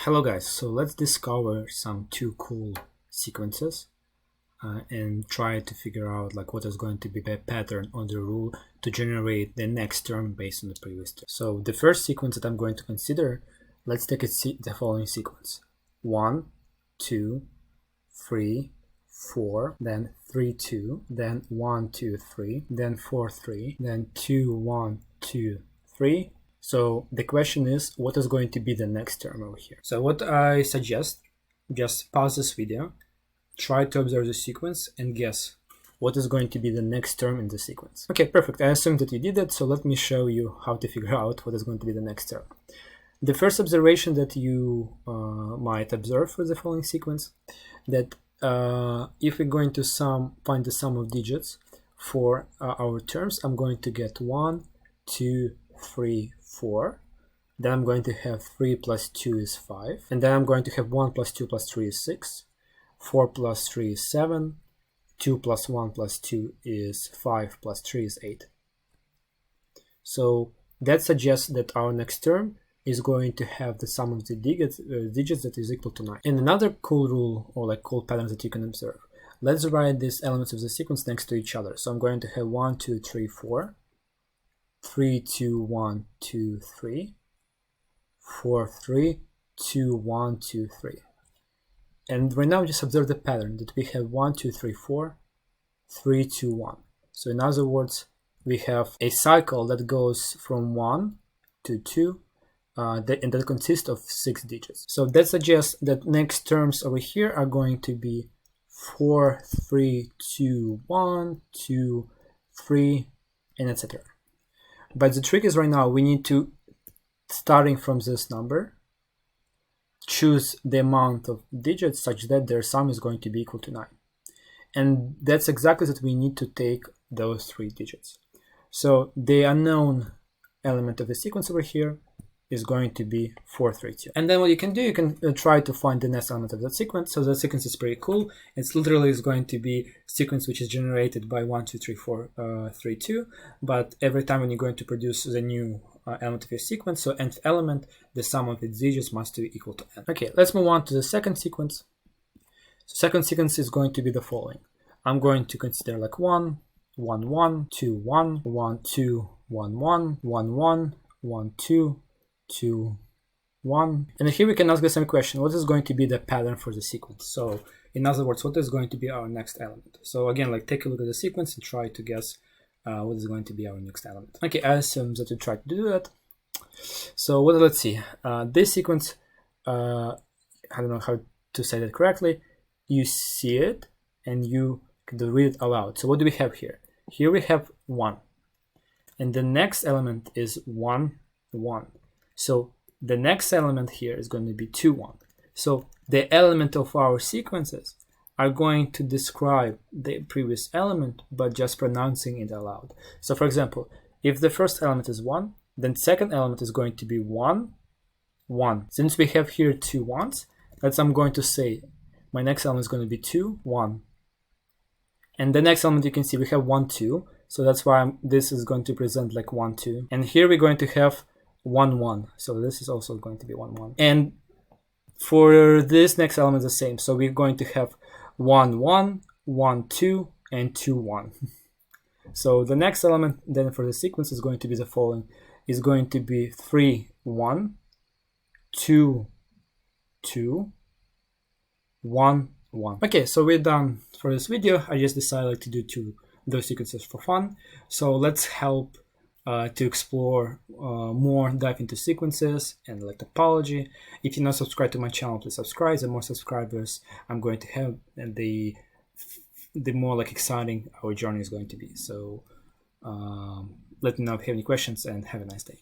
Hello guys, so let's discover some two cool sequences and try to figure out like what is going to be the pattern or the rule to generate the next term based on the previous term. So the first sequence that I'm going to consider, let's take the following sequence: 1, 2, 3, 4, then 3, 2, then 1, 2, 3, then 4, 3, then 2, 1, 2, 3. So the question is, what is going to be the next term over here? So what I suggest, just pause this video, try to observe the sequence and guess what is going to be the next term in the sequence. Okay, perfect. I assume that you did that, so let me show you how to figure out what is going to be the next term. The first observation that you might observe with the following sequence, that if we're going to find the sum of digits for our terms, I'm going to get 1, 2, 3, 4. Then I'm going to have 3 plus 2 is 5. And then I'm going to have 1 plus 2 plus 3 is 6. 4 plus 3 is 7. 2 plus 1 plus 2 is 5 plus 3 is 8. So that suggests that our next term is going to have the sum of the digits that is equal to 9. And another cool rule, or like cool pattern that you can observe, let's write these elements of the sequence next to each other. So I'm going to have 1, 2, 3, 4. 3, 2, 1, 2, 3, 4, 3, 2, 1, 2, 3. And right now just observe the pattern that we have 1, 2, 3, 4, 3, 2, 1. So in other words, we have a cycle that goes from 1 to 2, and that consists of 6 digits. So that suggests that next terms over here are going to be 4, 3, 2, 1, 2, 3, and etc. But the trick is right now we need to, starting from this number, choose the amount of digits such that their sum is going to be equal to 9. And that's exactly that we need to take those 3 digits. So the unknown element of the sequence over here is going to be 4, 3, 2. And then what you can do, you can try to find the next element of that sequence. So that sequence is pretty cool. It's literally is going to be a sequence which is generated by 1, 2, 3, 4, 3, 2. But every time when you're going to produce the new element of your sequence, so nth element, the sum of its digits must be equal to n. Okay, let's move on to the second sequence. So second sequence is going to be the following. I'm going to consider like 1, 1, 1, 2, 1, 1, 2, 1, 1, 1, 1, 1, 2, 2, 1. And here we can ask the same question: what is going to be the pattern for the sequence? So in other words, what is going to be our next element? So again, like take a look at the sequence and try to guess what is going to be our next element. Okay, I assume that you try to do that. So let's see. This sequence, I don't know how to say that correctly. You see it and you can read it aloud. So what do we have here? Here we have 1. And the next element is 1, 1. So the next element here is going to be 2, 1. So the element of our sequences are going to describe the previous element, but just pronouncing it aloud. So for example, if the first element is 1, then second element is going to be 1, 1. Since we have here 2 1s, I'm going to say my next element is going to be 2, 1. And the next element you can see we have 1, 2. So that's why this is going to present like 1, 2. And here we're going to have 1, 1. So this is also going to be 1, 1. And for this next element the same. So we're going to have 1, 1, 1, 2, and 2, 1. So the next element then for the sequence is going to be the following. Is going to be 3, 1, 2, 2, 1, 1. Okay, so we're done for this video. I just decided to do those sequences for fun. So let's help to explore more, dive into sequences and like topology. If you're not subscribed to my channel, please subscribe. The more subscribers I'm going to have, and the more like exciting our journey is going to be. So let me know if you have any questions, and have a nice day.